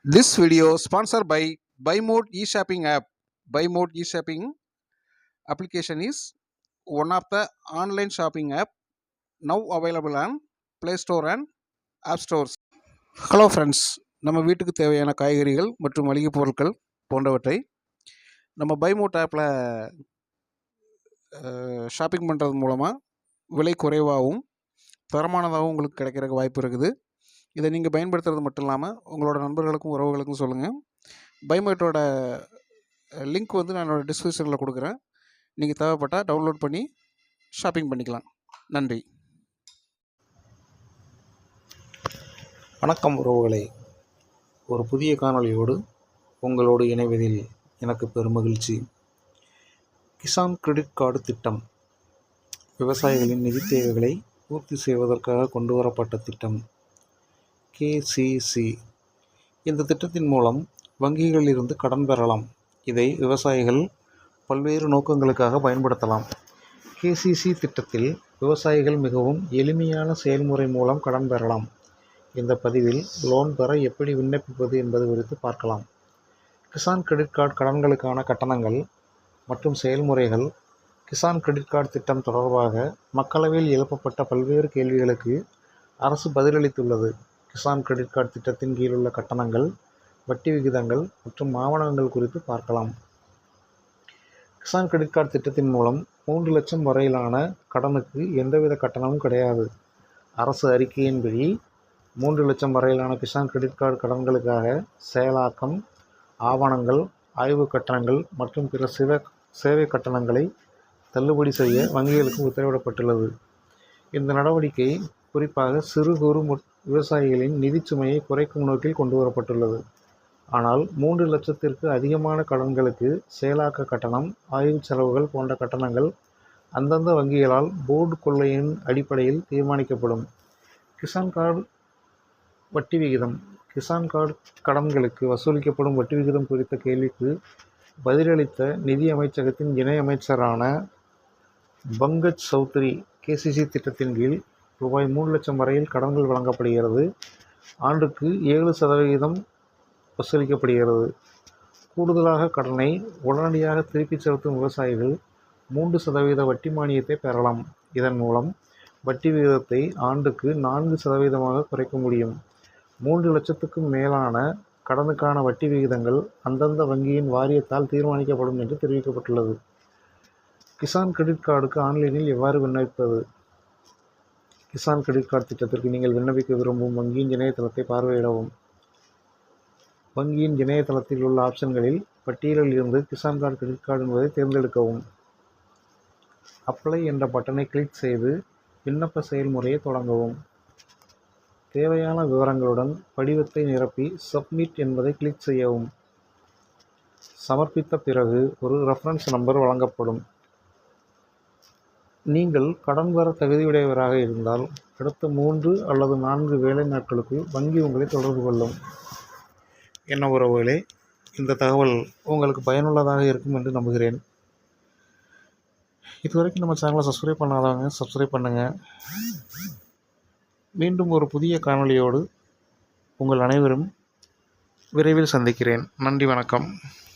This video sponsored by BuyMode e-shopping app. BuyMode e-shopping application is one of the online shopping app now available on Play Store and App Stores. Hello friends, நம்ம வீட்டுக்கு தேவையான காய்கறிகள் மற்றும் மளிகை பொருட்கள் போன்றவற்றை நம்ம பைமோட் ஆப்பில் ஷாப்பிங் பண்ணுறது மூலமாக விலை குறைவாகவும் தரமானதாகவும் உங்களுக்கு கிடைக்கிறதுக்கு வாய்ப்பு இருக்குது. இதை நீங்கள் பயன்படுத்துறது மட்டும் இல்லாமல் உங்களோட நண்பர்களுக்கும் உறவுகளுக்கும் சொல்லுங்கள். பைமோட்டோட லிங்க் வந்து நான் என்னோடய டிஸ்கிரிப்ஷனில் கொடுக்குறேன். நீங்கள் தேவைப்பட்டால் டவுன்லோட் பண்ணி ஷாப்பிங் பண்ணிக்கலாம். நன்றி. வணக்கம் உறவுகளே, ஒரு புதிய காணொளியோடு உங்களோடு இணைவதில் எனக்கு பெருமகிழ்ச்சி. கிசான் கிரெடிட் கார்டு திட்டம் விவசாயிகளின் நிதி தேவைகளை பூர்த்தி செய்வதற்காக கொண்டு வரப்பட்ட திட்டம் KCC. இந்த திட்டத்தின் மூலம் வங்கிகளிலிருந்து கடன் பெறலாம். இதை விவசாயிகள் பல்வேறு நோக்கங்களுக்காக பயன்படுத்தலாம். KCC திட்டத்தில் விவசாயிகள் மிகவும் எளிமையான செயல்முறை மூலம் கடன் பெறலாம். இந்த பதிவில் லோன் பெற எப்படி விண்ணப்பிப்பது என்பது குறித்து பார்க்கலாம். கிசான் கிரெடிட் கார்டு கடன்களுக்கான கட்டணங்கள் மற்றும் செயல்முறைகள். கிசான் கிரெடிட் கார்டு திட்டம் தொடர்பாக மக்களவையில் எழுப்பப்பட்ட பல்வேறு கேள்விகளுக்கு அரசு பதிலளித்துள்ளது. கிசான் கிரெடிட் கார்டு திட்டத்தின் கீழுள்ள கட்டணங்கள், வட்டி விகிதங்கள் மற்றும் ஆவணங்கள் குறித்து பார்க்கலாம். கிசான் கிரெடிட் கார்டு திட்டத்தின் மூலம் 3 லட்சம் வரையிலான கடனுக்கு எந்தவித கட்டணமும் கிடையாது. அரசு அறிக்கையின்படி 3 லட்சம் வரையிலான கிசான் கிரெடிட் கார்டு கடன்களுக்காக செயலாக்கம், ஆவணங்கள், ஆய்வு கட்டணங்கள் மற்றும் பிற சேவை கட்டணங்களை தள்ளுபடி செய்ய வங்கிகளுக்கு உத்தரவிடப்பட்டுள்ளது. இந்த நடவடிக்கை குறிப்பாக சிறு குறு விவசாயிகளின் நிதி சுமையை குறைக்கும் நோக்கில் கொண்டு வரப்பட்டுள்ளது. ஆனால் 3 லட்சத்திற்கு அதிகமான கடன்களுக்கு செயலாக்க கட்டணம், ஆய்வு செலவுகள் போன்ற கட்டணங்கள் அந்தந்த வங்கிகளால் போர்டு கொள்கையின் அடிப்படையில் தீர்மானிக்கப்படும். கிசான் கார்டு வட்டி விகிதம். கிசான் கார்டு கடன்களுக்கு வசூலிக்கப்படும் வட்டி விகிதம் குறித்த கேள்விக்கு பதிலளித்த நிதி அமைச்சகத்தின் இணை அமைச்சரான பங்கஜ் சௌத்ரி, KCC திட்டத்தின் கீழ் ரூபாய் 3 லட்சம் வரையில் கடன்கள் வழங்கப்படுகிறது. ஆண்டுக்கு 7% வசூலிக்கப்படுகிறது. கூடுதலாக கடனை உடனடியாக திருப்பிச் செலுத்தும் விவசாயிகள் 3% வட்டி மானியத்தை பெறலாம். இதன் மூலம் வட்டி விகிதத்தை ஆண்டுக்கு 4% குறைக்க முடியும். 3 லட்சத்துக்கும் மேலான கடனுக்கான வட்டி விகிதங்கள் அந்தந்த வங்கியின் வாரியத்தால் தீர்மானிக்கப்படும் என்று தெரிவிக்கப்பட்டுள்ளது. கிசான் கிரெடிட் கார்டுக்கு ஆன்லைனில் எவ்வாறு விண்ணப்பிப்பது? கிசான் கிரெடிட் கார்டு திட்டத்திற்கு நீங்கள் விண்ணப்பிக்க விரும்பும் வங்கியின் இணையதளத்தை பார்வையிடவும். வங்கியின் இணையதளத்தில் உள்ள ஆப்ஷன்களில் பட்டியலில் இருந்து கிசான் கார்டு கிரெடிட் கார்டு என்பதை தேர்ந்தெடுக்கவும். அப்ளை என்ற பட்டனை கிளிக் செய்து விண்ணப்ப செயல்முறையை தொடங்கவும். தேவையான விவரங்களுடன் படிவத்தை நிரப்பி சப்மிட் என்பதை கிளிக் செய்யவும். சமர்ப்பித்த பிறகு ஒரு ரெஃபரன்ஸ் நம்பர் வழங்கப்படும். நீங்கள் கடன் பெற தகுதியுடையவராக இருந்தால் அடுத்த 3 அல்லது 4 வேலை நாட்களுக்குள் வங்கி உங்களை தொடர்பு கொள்ளும். என்ன உறவுகளே, இந்த தகவல் உங்களுக்கு பயனுள்ளதாக இருக்கும் என்று நம்புகிறேன். இதுவரைக்கும் நம்ம சேனலை சப்ஸ்கிரைப் பண்ணாதவங்க சப்ஸ்கிரைப் பண்ணுங்கள். மீண்டும் ஒரு புதிய காணொளியோடு உங்கள் அனைவரும் விரைவில் சந்திக்கிறேன். நன்றி, வணக்கம்.